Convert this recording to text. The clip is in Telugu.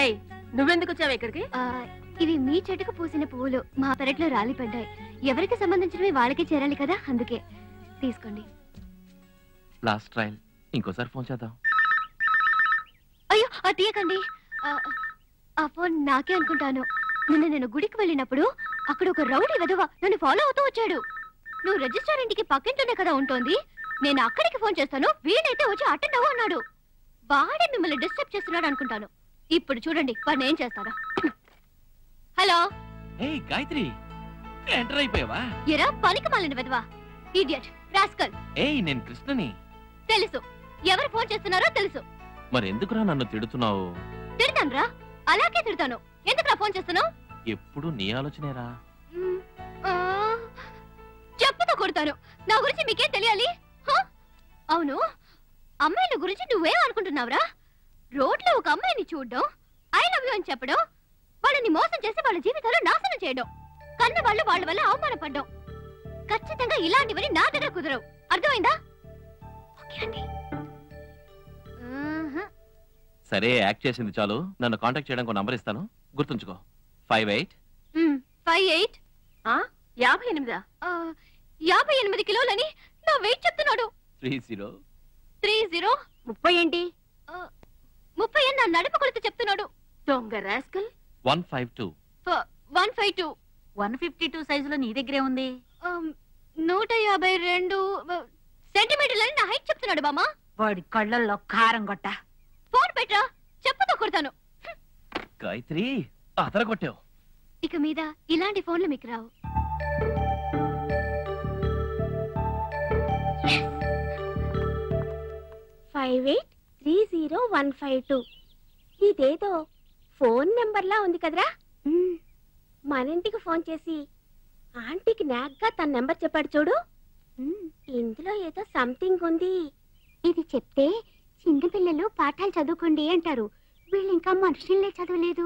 ఏయ్, నువ్వెందుకు వచ్చావు ఇక్కడికి? ఇవి మీ చెట్టుకు పూసిన పువ్వులు మా పెరట్లో రాలి పడ్డాయి. ఎవరికి సంబంధించినవి వాళ్ళకే చేరాలి కదా, అందుకే తీసుకోండి. లాస్ట్ ట్రైల్, ఇంకోసారి ఫోన్ చేద్దాం. అయ్యో తీయకండి. ఆ ఫోన్ నాకే అనుకుంటాను. నిన్న నేను గుడికి వెళ్ళినప్పుడు అక్కడ ఒక రౌడీ వెధవ నన్ను ఫాలో అవుతూ వచ్చాడు. నువ్వు రిజిస్టర్ ఇంటికి పక్కింటూనే కదా ఉంటుంది, నేను అక్కడికి ఫోన్ చేస్తాను, వీడైతే వచ్చి అటెండ్ అవ్వు అన్నాడు. వాడే మిమ్మల్ని డిస్టర్బ్ చేస్తున్నాడు అనుకుంటాను. ఇప్పుడు చూడండి వాడిని ఏం చేస్తారా. హలో. ఏయ్ గాయత్రి, ఎంటర్ అయిపోయావా? ఎరా పనికి మాలిన వెధవా, ఇడియట్, రాస్కల్. ఏయ్ నేను కృష్ణని. తెలుసు, ఎవరు ఫోన్ చేస్తున్నారో తెలుసు. మరి ఎందుకురా నన్ను తిడుతున్నావు? తిడతానురా, అలాగే తిడతాను. ఎందుకురా ఫోన్ చేస్తున్నావు? ఎప్పుడు నీ ఆలోచనేరా. చెప్పుతో కొడతాను. నా గురించి మీకేం తెలియాలి? అవును, అమ్మాయిల గురించి నువ్వేం అనుకుంటున్నావురా? రోడ్లో ఒక అమ్మాయిని చూడడం, ఐ లవ్ యూ అని చెప్పడం, వాళ్ళని మోసం చేసి వాళ్ళ జీవితాలు నాశనం చేయడం, కన్న వాళ్ళు వాళ్ళ వల్ల అవమానపడ్డం, ఖచ్చితంగా ఇలాంటివని నా దగ్గర కుదరవు. అర్థమైందా? సరే, యాక్ట్ చేసింది చాలు. నన్ను కాంటాక్ట్ చేయడానికి నంబర్ ఇస్తాను, గుర్తుంచుకో. 58 58 58. 58 కిలోలని నా వెయిట్ చెప్తున్నాడు. 30 30 ఏంటి? 30 నా నడుపు కొలత చెప్తున్నాడు. దొంగ రాస్కల్. 152 152 152 సైజులో నీ దగ్గరే ఉంది. 152 సెంటీమీటర్లని నా హైట్ చెప్తున్నాడు బామ్మ. వాడి కళ్ళల్లో కారం కొట్ట. ఫోన్ పెట్టరా, చెప్పుతో కొడతాను. గాయత్రి, అతర కొట్టావు. ఇక మీద ఇలాంటి ఫోన్లు మీకు రావు. Yes. 5830 ఇదేదో ఫోన్ నెంబర్లా ఉంది కదరా. మన ఇంటికి ఫోన్ చేసి ఆంటీకి నాగ్గా తన నెంబర్ చెప్పాడు చూడు. ఇందులో ఏదో సంథింగ్ ఉంది. ఇది చెప్తే చిన్న పిల్లలు పాఠాలు చదువుకోండి అంటారు. వీళ్ళు ఇంకా మనుషులే చదవలేదు.